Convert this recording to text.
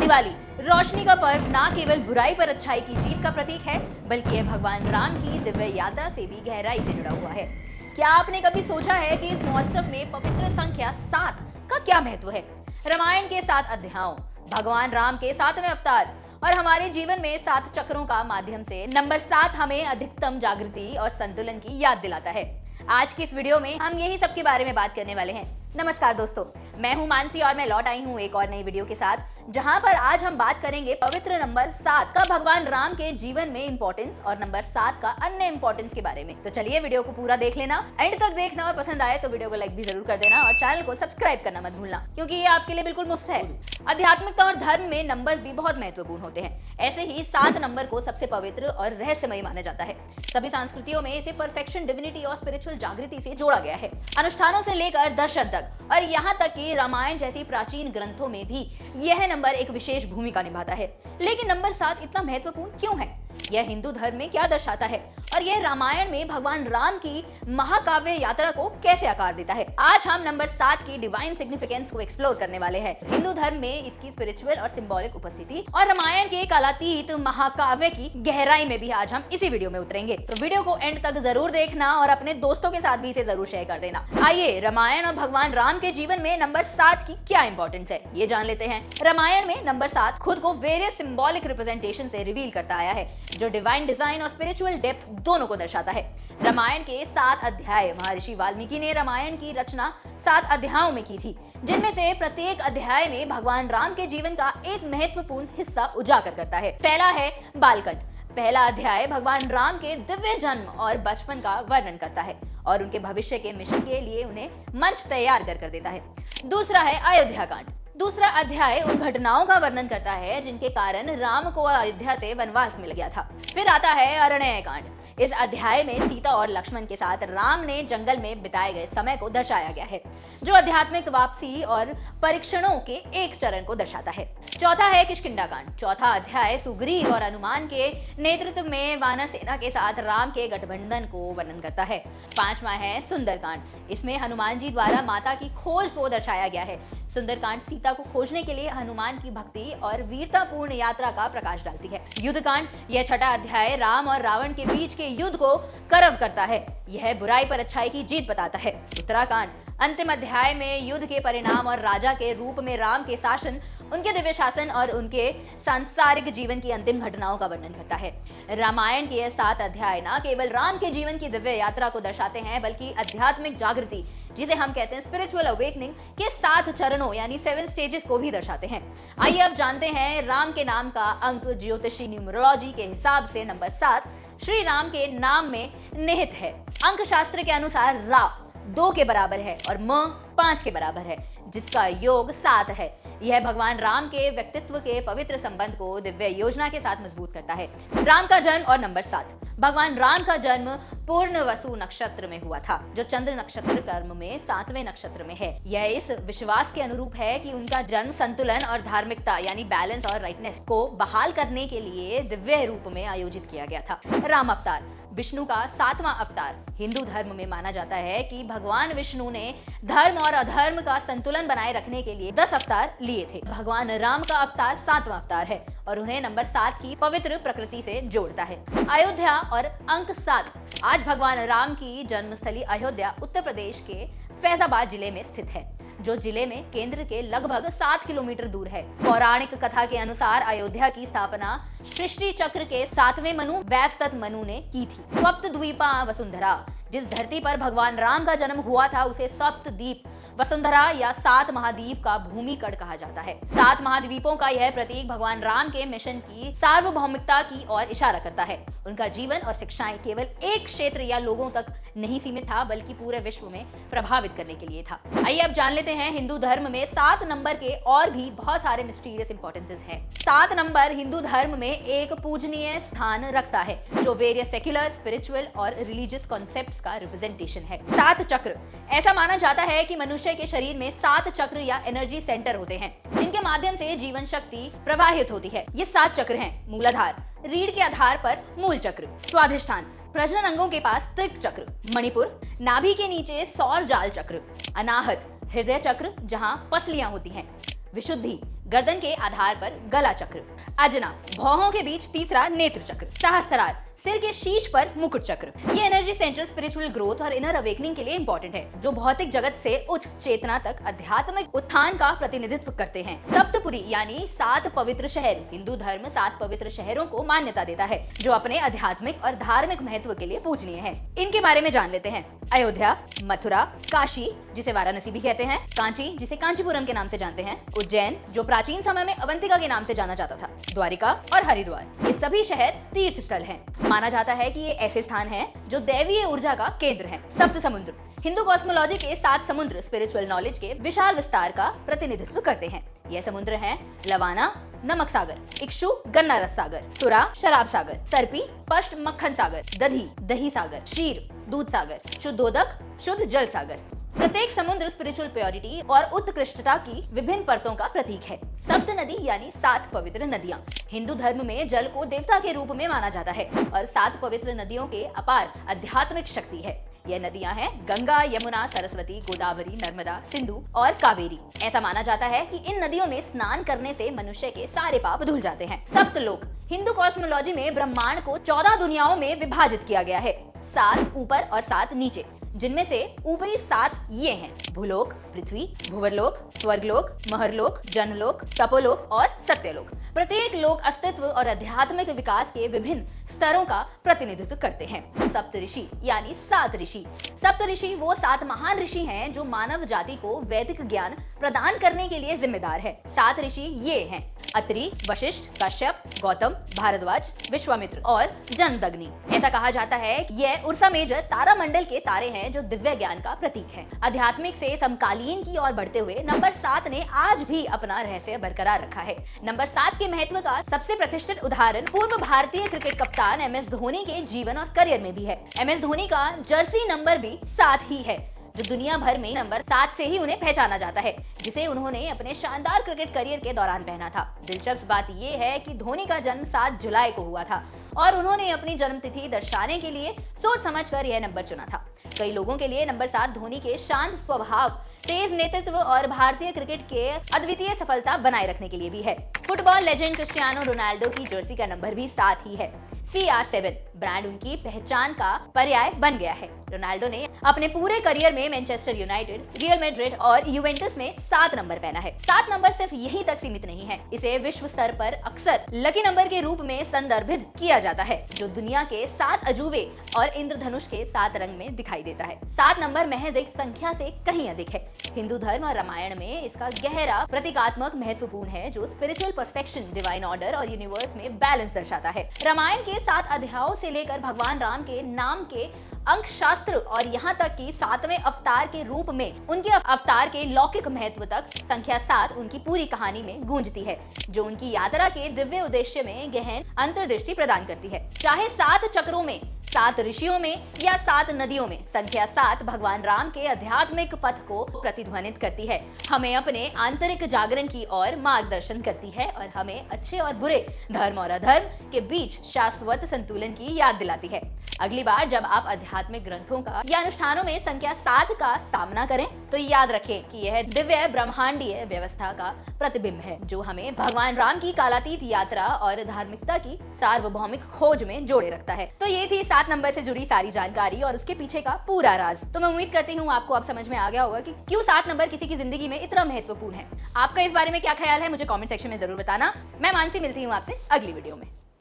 दिवाली रोशनी का पर्व ना केवल बुराई पर अच्छाई की जीत का प्रतीक है, बल्कि यह भगवान राम की दिव्य यात्रा से भी गहराई से जुड़ा हुआ है। क्या आपने कभी सोचा है कि इस महोत्सव में पवित्र संख्या 7 का क्या महत्व है? रामायण के 7 अध्यायों, भगवान राम के 7वें अवतार और हमारे जीवन में 7 चक्रों का माध्यम से नंबर 7 हमें अधिकतम जागृति और संतुलन की याद दिलाता है। आज की इस वीडियो में हम यही सब के बारे में बात करने वाले हैं। नमस्कार दोस्तों, मैं हूं मानसी और मैं लौट आई हूं एक और नई वीडियो के साथ, जहां पर आज हम बात करेंगे पवित्र नंबर 7 का भगवान राम के जीवन में इंपॉर्टेंस और नंबर 7 का अन्य इंपॉर्टेंस के बारे में। तो चलिए वीडियो को पूरा देख लेना, एंड तक देखना और पसंद आए तो वीडियो को लाइक भी जरूर कर देना और चैनल को सब्सक्राइब करना मत भूलना, क्योंकि ये आपके लिए बिल्कुल मुफ्त है। आध्यात्मिकता और धर्म में नंबर्स भी बहुत महत्वपूर्ण होते हैं। ऐसे ही 7 नंबर को सबसे पवित्र और रहस्यमय माना जाता है। सभी संस्कृतियों में इसे परफेक्शन, डिविनिटी और स्पिरिचुअल जागृति से जोड़ा गया है। अनुष्ठानों से लेकर दर्शन तक और यहाँ तक कि रामायण जैसी प्राचीन ग्रंथों में भी यह नंबर एक विशेष भूमिका निभाता है। लेकिन नंबर 7 इतना महत्वपूर्ण क्यों है? यह हिंदू धर्म में क्या दर्शाता है और यह रामायण में भगवान राम की महाकाव्य यात्रा को कैसे आकार देता है? आज हम नंबर 7 की डिवाइन सिग्निफिकेंस को एक्सप्लोर करने वाले हैं। हिंदू धर्म में इसकी स्पिरिचुअल और सिंबॉलिक उपस्थिति और रामायण के कालातीत महाकाव्य की गहराई में भी आज हम इसी वीडियो में उतरेंगे। तो वीडियो को एंड तक जरूर देखना और अपने दोस्तों के साथ भी इसे जरूर शेयर कर देना। आइए रामायण और भगवान राम के जीवन में नंबर 7 की क्या इंपॉर्टेंस है, ये जान लेते हैं। रामायण में नंबर 7 खुद को वेरियस सिंबॉलिक रिप्रेजेंटेशन से रिवील करता आया है, जो डिवाइन डिजाइन और स्पिरिचुअल डेप्थ दोनों को दर्शाता है। रामायण के 7 अध्याय, महर्षि वाल्मीकि ने रामायण की रचना 7 अध्यायों में की थी, जिनमें से प्रत्येक अध्याय में भगवान राम के जीवन का एक महत्वपूर्ण हिस्सा उजागर करता है। पहला है बालकांड। पहला अध्याय भगवान राम के दिव्य जन्म और बचपन का वर्णन करता है और उनके भविष्य के मिशन के लिए उन्हें मंच तैयार कर देता है। दूसरा है अयोध्या कांड। दूसरा अध्याय उन घटनाओं का वर्णन करता है जिनके कारण राम को अयोध्या से वनवास मिल गया था। फिर आता है अरण्य कांड। इस अध्याय में सीता और लक्ष्मण के साथ राम ने जंगल में बिताए गए समय को दर्शाया गया है, जो आध्यात्मिक वापसी और परीक्षणों के एक चरण को दर्शाता है। चौथा है किष्किंधा कांड। चौथा अध्याय सुग्रीव और हनुमान के नेतृत्व में वानर सेना के साथ राम के गठबंधन को वर्णन करता है। पांचवा है सुंदरकांड। इसमें हनुमान जी द्वारा माता की खोज को दर्शाया गया है। सुंदरकांड सीता को खोजने के लिए हनुमान की भक्ति और वीरतापूर्ण यात्रा का प्रकाश डालती है। युद्धकांड, यह छठा अध्याय राम और रावण के बीच के युद्ध को करव करता है। यह बुराई पर अच्छाई की जीत बताता है। उत्तराकांड, अंतिम अध्याय में युद्ध के परिणाम और राजा के रूप में राम के शासन, उनके दिव्य शासन और उनके सांसारिक जीवन की अंतिम घटनाओं का वर्णन करता है। रामायण के ये 7 अध्याय न केवल राम के जीवन की दिव्य यात्रा को दर्शाते हैं, बल्कि आध्यात्मिक जागृति, जिसे हम कहते हैं स्पिरिचुअल अवेकनिंग, के 7 चरणों यानी 7 स्टेजेस को भी दर्शाते हैं। आइए अब जानते हैं राम के नाम का अंक ज्योतिषी न्यूमरोलॉजी के हिसाब से नंबर 7 श्री राम के नाम में निहित है। अंक शास्त्र के अनुसार रा 2 के बराबर है और म 5 के बराबर है, जिसका योग 7 है। यह भगवान राम के व्यक्तित्व के पवित्र संबंध को दिव्य योजना के साथ मजबूत करता है। राम का जन्म और नंबर 7। भगवान राम का जन्म पूर्ण वसु नक्षत्र में हुआ था, जो चंद्र नक्षत्र कर्म में 7वें नक्षत्र में है। यह इस विश्वास के अनुरूप है कि उनका जन्म संतुलन और धार्मिकता यानी बैलेंस और राइटनेस को बहाल करने के लिए दिव्य रूप में आयोजित किया गया था। राम अवतार, विष्णु का 7वां अवतार। हिंदू धर्म में माना जाता है कि भगवान विष्णु ने धर्म और अधर्म का संतुलन बनाए रखने के लिए 10 अवतार लिए थे। भगवान राम का अवतार 7वां अवतार है और उन्हें नंबर 7 की पवित्र प्रकृति से जोड़ता है। अयोध्या और अंक 7। आज भगवान राम की जन्मस्थली अयोध्या उत्तर प्रदेश के फैजाबाद जिले में स्थित है, जो जिले में केंद्र के लगभग 7 किलोमीटर दूर है। पौराणिक कथा के अनुसार अयोध्या की स्थापना सृष्टि चक्र के 7वें मनु वैवस्वत मनु ने की थी। सप्तद्वीपा वसुंधरा, जिस धरती पर भगवान राम का जन्म हुआ था, उसे सप्तद्वीप वसुंधरा या 7 महाद्वीप का भूमिकड़ कहा जाता है। 7 महाद्वीपों का यह प्रतीक भगवान राम के मिशन की सार्वभौमिकता की ओर इशारा करता है। उनका जीवन और शिक्षाएं केवल एक क्षेत्र या लोगों तक नहीं सीमित था, बल्कि पूरे विश्व में प्रभावित करने के लिए था। आइए अब जान लेते हैं हिंदू धर्म में 7 नंबर के और भी बहुत सारे मिस्टीरियस इंपॉर्टेंसेस हैं। 7 नंबर हिंदू धर्म में एक पूजनीय स्थान रखता है, जो वेरियस सेक्युलर, स्पिरिचुअल और रिलीजियस कॉन्सेप्ट्स का रिप्रेजेंटेशन है। 7 चक्र, ऐसा माना जाता है कि मनुष्य के शरीर में 7 चक्र या एनर्जी सेंटर होते हैं, जिनके माध्यम से जीवन शक्ति प्रवाहित होती है। ये 7 चक्र हैं: मूलाधार, रीढ़ के आधार पर मूल चक्र; स्वाधिष्ठान, प्रजनन अंगों के पास त्रिक चक्र; मणिपुर, नाभि के नीचे सौर जाल चक्र; अनाहत, हृदय चक्र जहां पसलियां होती हैं; विशुद्धि, गर्दन के आधार पर गला चक्र, अजना भौहों के बीच तीसरा नेत्र चक्र, सहस्त्रार सिर के शीर्ष पर मुकुट चक्र। ये एनर्जी सेंटर स्पिरिचुअल ग्रोथ और इनर अवेकनिंग के लिए इंपॉर्टेंट है, जो भौतिक जगत से उच्च चेतना तक आध्यात्मिक उत्थान का प्रतिनिधित्व करते हैं। सप्तपुरी यानी 7 पवित्र शहर, हिंदू धर्म 7 पवित्र शहरों को मान्यता देता है, जो अपने आध्यात्मिक और धार्मिक महत्व के लिए पूजनीय हैं। इनके बारे में जान लेते हैं। अयोध्या, मथुरा, काशी जिसे वाराणसी भी कहते हैं, कांची जिसे कांचीपुरम के नाम से जानते हैं, उज्जैन जो प्राचीन समय में अवंतिका के नाम से जाना जाता था, द्वारिका और हरिद्वार, ये सभी शहर तीर्थ स्थल हैं। माना जाता है कि ये ऐसे स्थान हैं जो दैवीय ऊर्जा का केंद्र हैं। सप्त समुद्र हिंदू कॉस्मोलॉजी के 7 समुद्र स्पिरिचुअल नॉलेज के विशाल विस्तार का प्रतिनिधित्व करते हैं। यह समुद्र हैं लवाना नमक सागर, इक्षु गन्ना रस सागर, सुरा शराब सागर, सर्पी पष्ट मक्खन सागर, दधी दही सागर, क्षीर दूध सागर, शुद्धोदक शुद्ध जल सागर। प्रत्येक समुद्र स्पिरिचुअल प्योरिटी और उत्कृष्टता की विभिन्न परतों का प्रतीक है। सप्त नदी यानी 7 पवित्र नदियां। हिंदू धर्म में जल को देवता के रूप में माना जाता है और 7 पवित्र नदियों के अपार आध्यात्मिक शक्ति है। यह नदियां हैं गंगा, यमुना, सरस्वती, गोदावरी, नर्मदा, सिंधु और कावेरी। ऐसा माना जाता है कि इन नदियों में स्नान करने से मनुष्य के सारे पाप धुल जाते हैं। सप्तलोक हिंदू कॉस्मोलॉजी में ब्रह्मांड को 14 दुनियाओं में विभाजित किया गया है, 7 ऊपर और 7 नीचे, जिनमें से ऊपरी 7 ये हैं: भूलोक, पृथ्वी, भुवरलोक, स्वर्गलोक, महरलोक, जनलोक, तपोलोक और सत्यलोक। प्रत्येक लोक अस्तित्व और आध्यात्मिक विकास के विभिन्न स्तरों का प्रतिनिधित्व करते हैं। सप्तऋषि यानी 7 ऋषि। सप्तऋषि वो 7 महान ऋषि हैं जो मानव जाति को वैदिक ज्ञान प्रदान करने के लिए जिम्मेदार है। 7 ऋषि ये हैं: अत्रि, वशिष्ठ, कश्यप, गौतम, भारद्वाज, विश्वामित्र और जनदग्नि। ऐसा कहा जाता है कि यह उर्सा मेजर तारामंडल के तारे हैं जो दिव्य ज्ञान का प्रतीक है। आध्यात्मिक से समकालीन की ओर बढ़ते हुए नंबर 7 ने आज भी अपना रहस्य बरकरार रखा है। नंबर 7 के महत्व का सबसे प्रतिष्ठित उदाहरण पूर्व भारतीय क्रिकेट कप्तान MS धोनी के जीवन और करियर में भी है। MS धोनी का जर्सी नंबर भी 7 ही है, जो दुनिया भर में नंबर 7 से ही उन्हें पहचाना जाता है, जिसे उन्होंने अपने शानदार क्रिकेट करियर के दौरान पहना था। दिलचस्प बात यह है कि धोनी का जन्म 7 जुलाई को हुआ था और उन्होंने अपनी जन्मतिथि दर्शाने के लिए सोच समझकर यह नंबर चुना था। कई लोगों के लिए नंबर 7 धोनी के शांत स्वभाव, तेज नेतृत्व और भारतीय क्रिकेट के अद्वितीय सफलता बनाए रखने के लिए भी है। फुटबॉल लेजेंड क्रिस्टियानो रोनाल्डो की जर्सी का नंबर भी 7 ही है। CR7 ब्रांड उनकी पहचान का पर्याय बन गया है। रोनाल्डो ने अपने पूरे करियर में मैनचेस्टर यूनाइटेड, रियल मैड्रिड और यूवेंटस में 7 नंबर पहना है। 7 नंबर सिर्फ यहीं तक सीमित नहीं है, इसे विश्व स्तर पर अक्सर लकी नंबर के रूप में संदर्भित किया जाता है, जो दुनिया के 7 अजूबे और इंद्रधनुष के 7 रंग में दिखाई देता है। 7 नंबर महज एक संख्या से कहीं अधिक है। हिंदू धर्म और रामायण में इसका गहरा प्रतीकात्मक महत्वपूर्ण है, जो स्पिरिचुअल परफेक्शन, डिवाइन ऑर्डर और यूनिवर्स में बैलेंस दर्शाता है। रामायण के 7 अध्यायों से लेकर भगवान राम के नाम के अंक शास्त्र और यहाँ तक कि 7वें अवतार के रूप में उनके अवतार के लौकिक महत्व तक संख्या 7 उनकी पूरी कहानी में गूंजती है, जो उनकी यात्रा के दिव्य उद्देश्य में गहन अंतर्दृष्टि प्रदान करती है। चाहे 7 चक्रों में, 7 ऋषियों में या 7 नदियों में, संख्या 7 भगवान राम के आध्यात्मिक पथ को प्रतिध्वनित करती है, हमें अपने आंतरिक जागरण की ओर मार्गदर्शन करती है और हमें अच्छे और बुरे, धर्म और अधर्म के बीच शाश्वत संतुलन की याद दिलाती है। अगली बार जब आप आध्यात्मिक ग्रंथों का या अनुष्ठानों में संख्या 7 का सामना करें, तो याद रखें कि यह दिव्य ब्रह्मांडीय व्यवस्था का प्रतिबिंब है, जो हमें भगवान राम की कालातीत यात्रा और धार्मिकता की सार्वभौमिक खोज में जोड़े रखता है। तो ये थी 7 नंबर से जुड़ी सारी जानकारी और उसके पीछे का पूरा राज। तो मैं उम्मीद करती हूँ आपको अब समझ में आ गया होगा कि क्यों 7 नंबर किसी की जिंदगी में इतना महत्वपूर्ण है। आपका इस बारे में क्या ख्याल है, मुझे कमेंट सेक्शन में जरूर बताना। मैं मानसी, मिलती हूँ आपसे अगली वीडियो में।